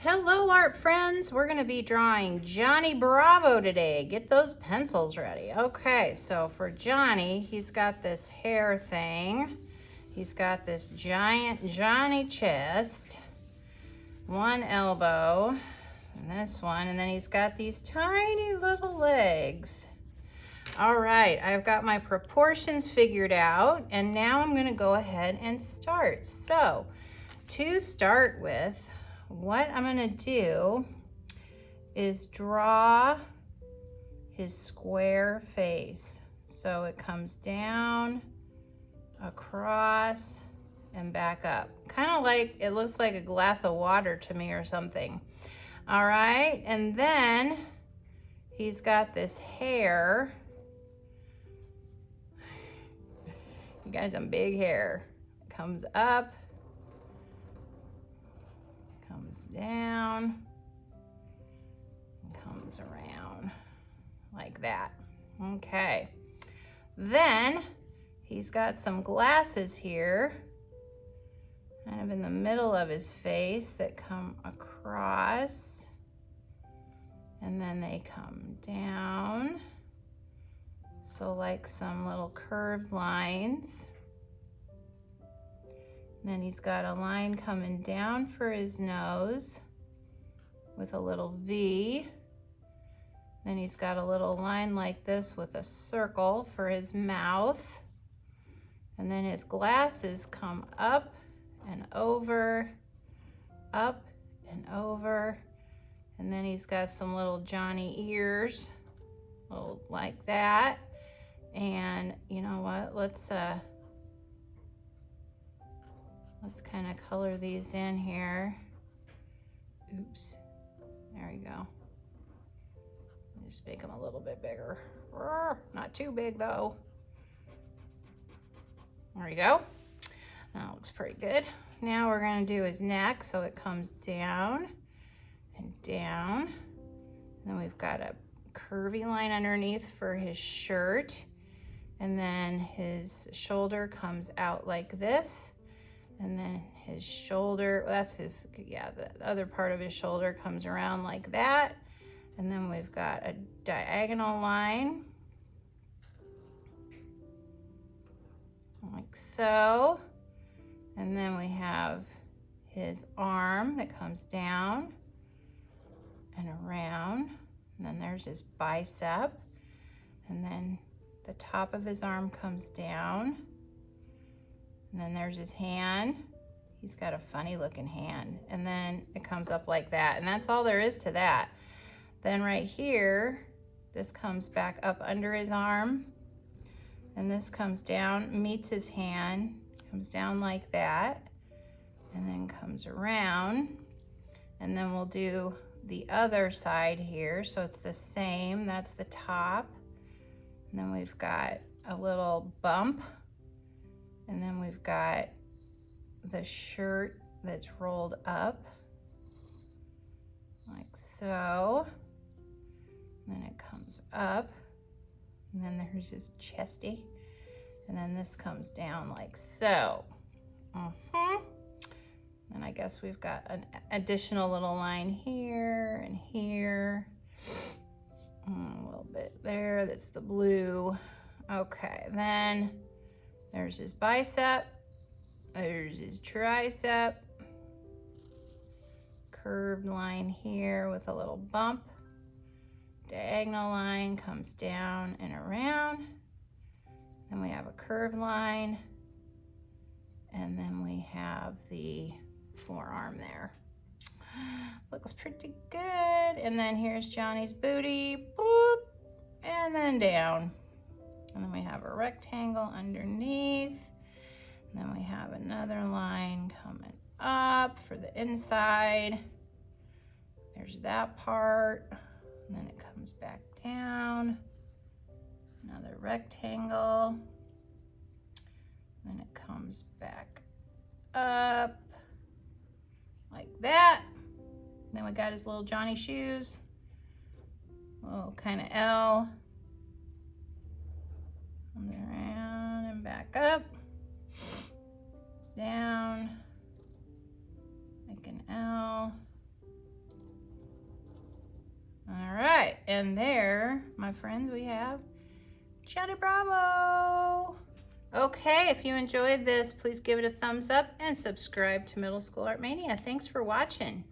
Hello, art friends. We're going to be drawing Johnny Bravo today. Get those pencils ready. Okay, so for Johnny, he's got this hair thing. He's got this giant Johnny chest, one elbow, and this one, and then he's got these tiny little legs. All right, I've got my proportions figured out, and now I'm going to go ahead and start. So, to start with, what I'm gonna do is draw his square face. So it comes down, across, and back up. Kind of like, it looks like a glass of water to me or something. All right, and then he's got this hair. You got some big hair. It comes up, comes down, and comes around like that. Okay, then he's got some glasses here, kind of in the middle of his face, that come across, and then they come down. So like some little curved lines. And then he's got a line coming down for his nose with a little V. Then he's got a little line like this with a circle for his mouth. And then his glasses come up and over, up and over. And then he's got some little Johnny ears, little like that. And you know what? Let's kind of color these in here. Oops, there we go. Just make them a little bit bigger. Not too big though. There we go. That looks pretty good. Now we're gonna do his neck, so it comes down and down. And then we've got a curvy line underneath for his shirt. And then his shoulder comes out like this. And then his shoulder, that's his, yeah, the other part of his shoulder comes around like that. And then we've got a diagonal line, like so. And then we have his arm that comes down and around. And then there's his bicep. And then the top of his arm comes down. And then there's his hand. He's got a funny looking hand. And then it comes up like that. And that's all there is to that. Then right here, this comes back up under his arm. And this comes down, meets his hand, comes down like that. And then comes around. And then we'll do the other side here. So it's the same, that's the top. And then we've got a little bump. And then we've got the shirt that's rolled up like so. And then it comes up. And then there's his chesty. And then this comes down like so. And I guess we've got an additional little line here and here. A little bit there, that's the blue. Okay, then there's his bicep, there's his tricep, curved line here with a little bump, diagonal line comes down and around, then we have a curved line, and then we have the forearm there. Looks pretty good. And then here's Johnny's booty, boop, and then down. And then we have a rectangle underneath. And then we have another line coming up for the inside. There's that part. And then it comes back down. Another rectangle. And then it comes back up like that. And then we got his little Johnny shoes. Little kind of L. And around and back up. Down. Like an L. And there, my friends, we have Johnny Bravo. Okay, if you enjoyed this, please give it a thumbs up and subscribe to Middle School Art Mania. Thanks for watching.